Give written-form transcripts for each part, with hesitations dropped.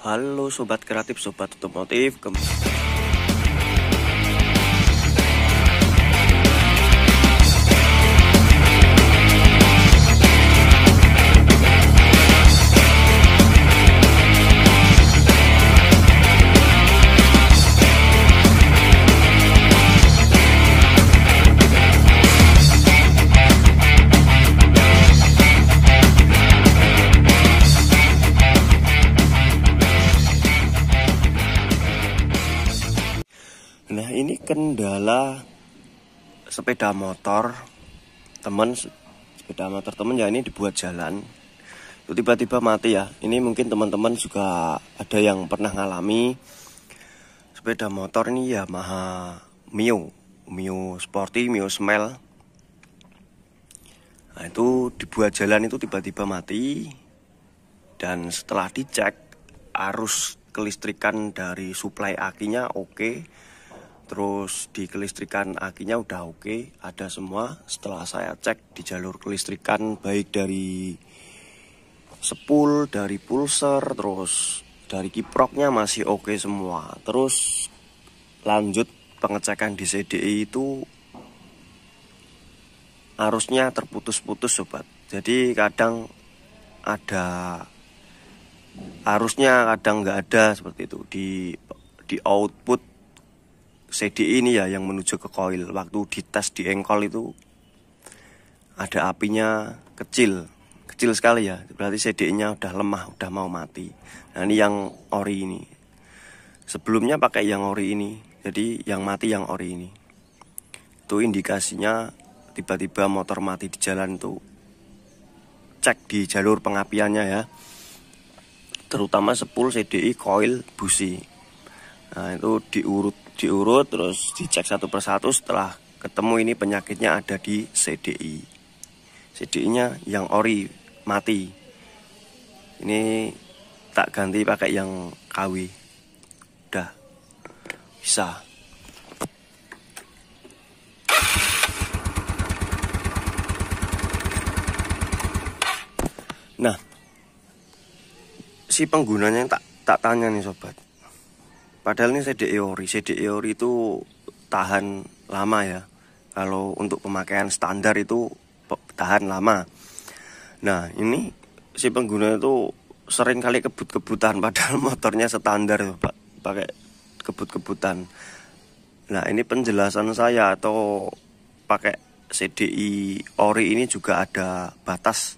Halo sobat kreatif, sobat otomotif. Nah, ini kendala sepeda motor temen ya, ini dibuat jalan itu tiba-tiba mati ya. Ini mungkin teman-teman juga ada yang pernah ngalami sepeda motor ini Yamaha Mio Sporty, Mio Smell. Nah, itu dibuat jalan itu tiba-tiba mati, dan setelah dicek arus kelistrikan dari suplai akinya oke. Terus di kelistrikan akinya udah oke, ada semua. Setelah saya cek di jalur kelistrikan, baik dari spool, dari pulser, terus dari kiproknya masih oke semua. Terus lanjut pengecekan di CDI itu arusnya terputus-putus sobat. Jadi kadang ada arusnya, kadang nggak ada, seperti itu. Di output CDI ini ya yang menuju ke koil, waktu dites di engkol itu ada apinya kecil sekali ya, berarti CDI-nya udah lemah, udah mau mati. Nah, ini yang ori ini. Sebelumnya pakai yang ori ini, jadi yang mati yang ori ini. Itu indikasinya tiba-tiba motor mati di jalan tuh. Cek di jalur pengapiannya ya, terutama spool, CDI, koil, busi. Nah, itu diurut terus dicek satu persatu. Setelah ketemu ini penyakitnya ada di CDI-nya yang ori mati. Ini tak ganti pakai yang KW, udah bisa. Nah, si penggunanya yang tak tanya nih sobat. Padahal ini CDI ori itu tahan lama ya. Kalau untuk pemakaian standar itu tahan lama. Nah, ini si pengguna itu sering kali kebut-kebutan, padahal motornya standar ya, Pak. Pakai kebut-kebutan. Nah, ini penjelasan saya, atau pakai CDI ori ini juga ada batas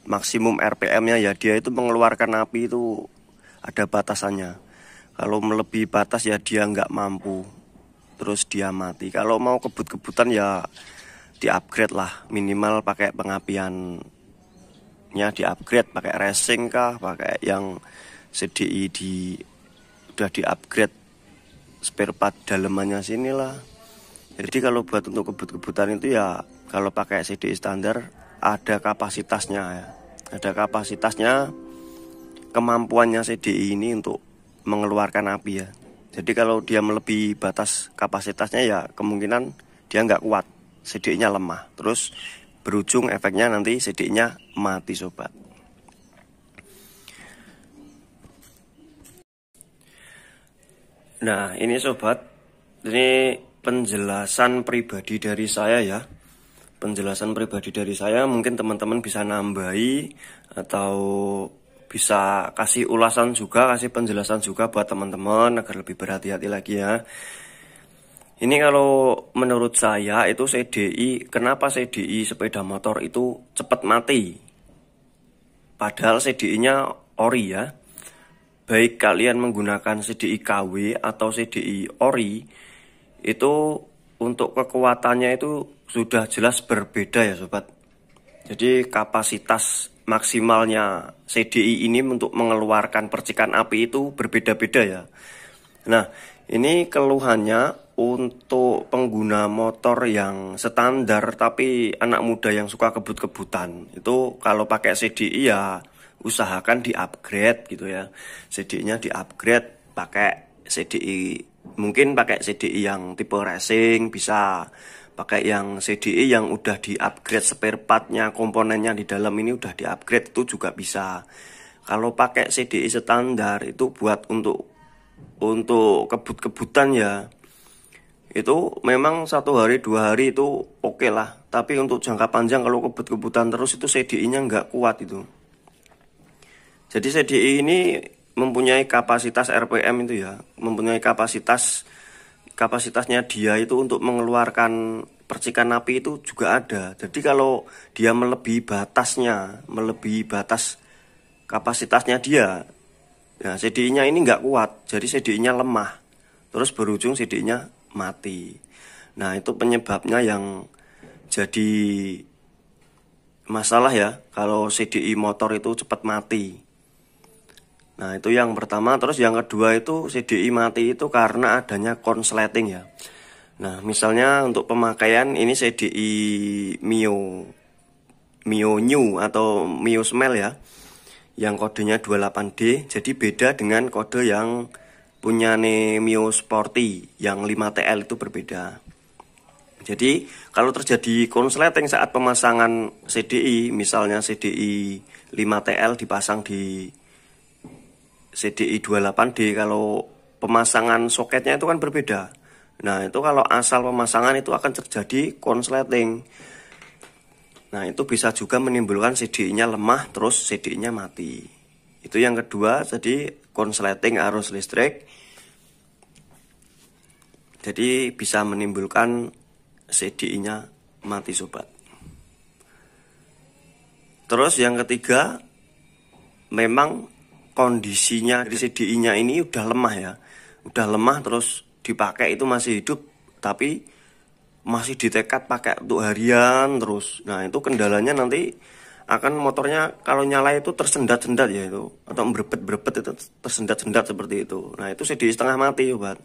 maksimum RPM-nya ya. Dia itu mengeluarkan api itu ada batasannya. Kalau melebihi batas ya dia nggak mampu, terus dia mati. Kalau mau kebut-kebutan ya di-upgrade lah, minimal pakai pengapiannya di-upgrade, pakai racing kah, pakai yang CDI udah di-upgrade spare part dalemannya sinilah. Jadi kalau buat untuk kebut-kebutan itu ya, kalau pakai CDI standar ada kapasitasnya ya. Ada kapasitasnya, kemampuannya CDI ini untuk mengeluarkan api ya. Jadi kalau dia melebihi batas kapasitasnya ya kemungkinan dia nggak kuat, CDI-nya lemah. Terus berujung efeknya nanti CDI-nya mati sobat. Nah, ini sobat, ini penjelasan pribadi dari saya ya. Penjelasan pribadi dari saya, mungkin teman-teman bisa nambahi atau bisa kasih ulasan juga, kasih penjelasan juga buat teman-teman agar lebih berhati-hati lagi ya. Ini kalau menurut saya itu CDI, kenapa CDI sepeda motor itu cepat mati? Padahal CDI-nya ori ya. Baik kalian menggunakan CDI KW atau CDI ori, itu untuk kekuatannya itu sudah jelas berbeda ya sobat. Jadi kapasitas maksimalnya CDI ini untuk mengeluarkan percikan api itu berbeda-beda ya. Nah, ini keluhannya untuk pengguna motor yang standar tapi anak muda yang suka kebut-kebutan. Itu kalau pakai CDI ya usahakan di-upgrade gitu ya. CDI-nya di-upgrade pakai CDI, mungkin pakai CDI yang tipe racing, bisa pakai yang CDI yang udah di-upgrade spare partnya, komponennya di dalam ini udah di-upgrade, itu juga bisa. Kalau pakai CDI standar itu buat untuk kebut-kebutan ya, itu memang 1 hari 2 hari itu oke lah. Tapi untuk jangka panjang kalau kebut-kebutan terus itu CDI-nya nggak kuat itu. Jadi CDI ini mempunyai kapasitas RPM itu ya, mempunyai kapasitasnya dia itu untuk mengeluarkan percikan api itu juga ada. Jadi kalau dia melebihi batas kapasitasnya dia, nah CDI-nya ini nggak kuat, jadi CDI-nya lemah, terus berujung CDI-nya mati. Nah itu penyebabnya yang jadi masalah ya, kalau CDI motor itu cepat mati. Nah itu yang pertama. Terus yang kedua itu CDI mati itu karena adanya konsleting ya. Nah misalnya untuk pemakaian ini CDI Mio New atau Mio Smell ya, yang kodenya 28D. Jadi beda dengan kode yang punya Mio Sporty yang 5TL itu berbeda. Jadi kalau terjadi konsleting saat pemasangan CDI, misalnya CDI 5TL dipasang di CDI 28D, kalau pemasangan soketnya itu kan berbeda. Nah itu kalau asal pemasangan itu akan terjadi konsleting. Nah itu bisa juga menimbulkan CDI-nya lemah terus CDI-nya mati. Itu yang kedua, jadi konsleting arus listrik. Jadi bisa menimbulkan CDI-nya mati sobat. Terus yang ketiga, memang kondisinya di CDI-nya ini udah lemah ya. Udah lemah terus dipakai itu masih hidup, tapi masih ditekad pakai untuk harian terus. Nah itu kendalanya nanti akan motornya kalau nyala itu tersendat-sendat ya itu, atau berebet-berebet itu tersendat-sendat seperti itu. Nah itu CDI setengah mati sobat.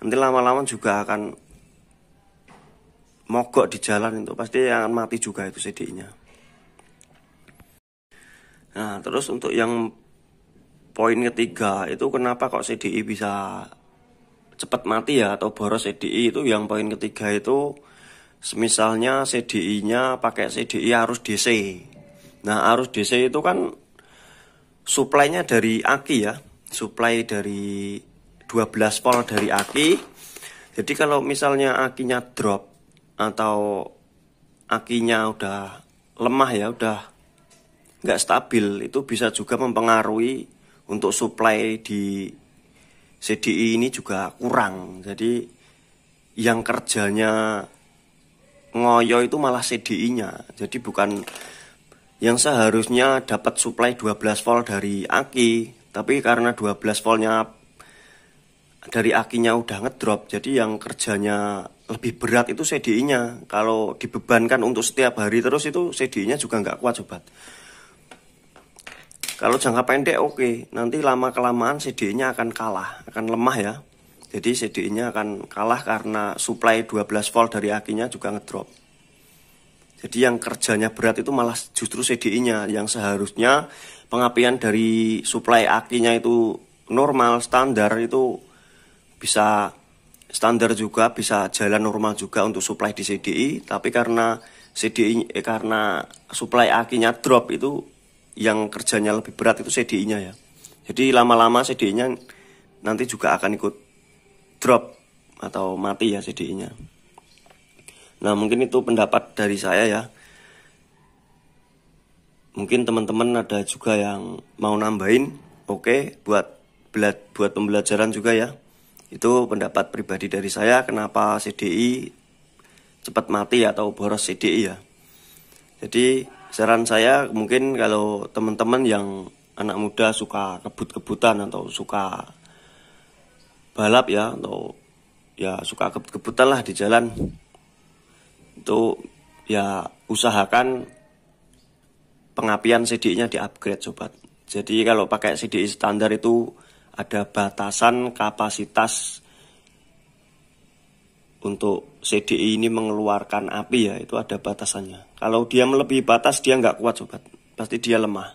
Nanti lama-lama juga akan mogok di jalan, itu pasti akan mati juga itu CDI-nya. Nah terus untuk yang poin ketiga itu kenapa kok CDI bisa cepat mati ya atau boros CDI, itu yang poin ketiga itu misalnya CDI-nya pakai CDI arus DC. Nah arus DC itu kan suplainya dari aki ya, suplai dari 12 volt dari aki. Jadi kalau misalnya akinya drop atau akinya udah lemah ya, udah nggak stabil, itu bisa juga mempengaruhi untuk suplai di CDI ini juga kurang. Jadi yang kerjanya ngoyo itu malah CDI-nya. Jadi bukan yang seharusnya dapat suplai 12 volt dari aki, tapi karena 12 voltnya dari akinya udah ngedrop, jadi yang kerjanya lebih berat itu CDI-nya. Kalau dibebankan untuk setiap hari terus itu CDI-nya juga nggak kuat sobat. Kalau jangka pendek oke, nanti lama-kelamaan CDI-nya akan kalah, akan lemah ya. Jadi CDI-nya akan kalah karena suplai 12 volt dari akinya juga ngedrop. Jadi yang kerjanya berat itu malah justru CDI-nya, yang seharusnya pengapian dari suplai akinya itu normal, standar, itu bisa standar juga, bisa jalan normal juga untuk suplai di CDI. Tapi karena karena suplai akinya drop, itu yang kerjanya lebih berat itu CDI-nya ya. Jadi lama-lama CDI-nya nanti juga akan ikut drop atau mati ya CDI-nya. Nah mungkin itu pendapat dari saya ya. Mungkin teman-teman ada juga yang mau nambahin, oke, buat pembelajaran juga ya. Itu pendapat pribadi dari saya, kenapa CDI cepat mati atau boros CDI ya. Jadi saran saya mungkin kalau teman-teman yang anak muda suka kebut-kebutan atau suka balap ya, atau ya suka kebut-kebutan lah di jalan, itu ya usahakan pengapian CDI-nya di-upgrade sobat. Jadi kalau pakai CDI standar itu ada batasan kapasitas untuk CDI ini mengeluarkan api ya, itu ada batasannya. Kalau dia melebihi batas dia nggak kuat sobat, pasti dia lemah.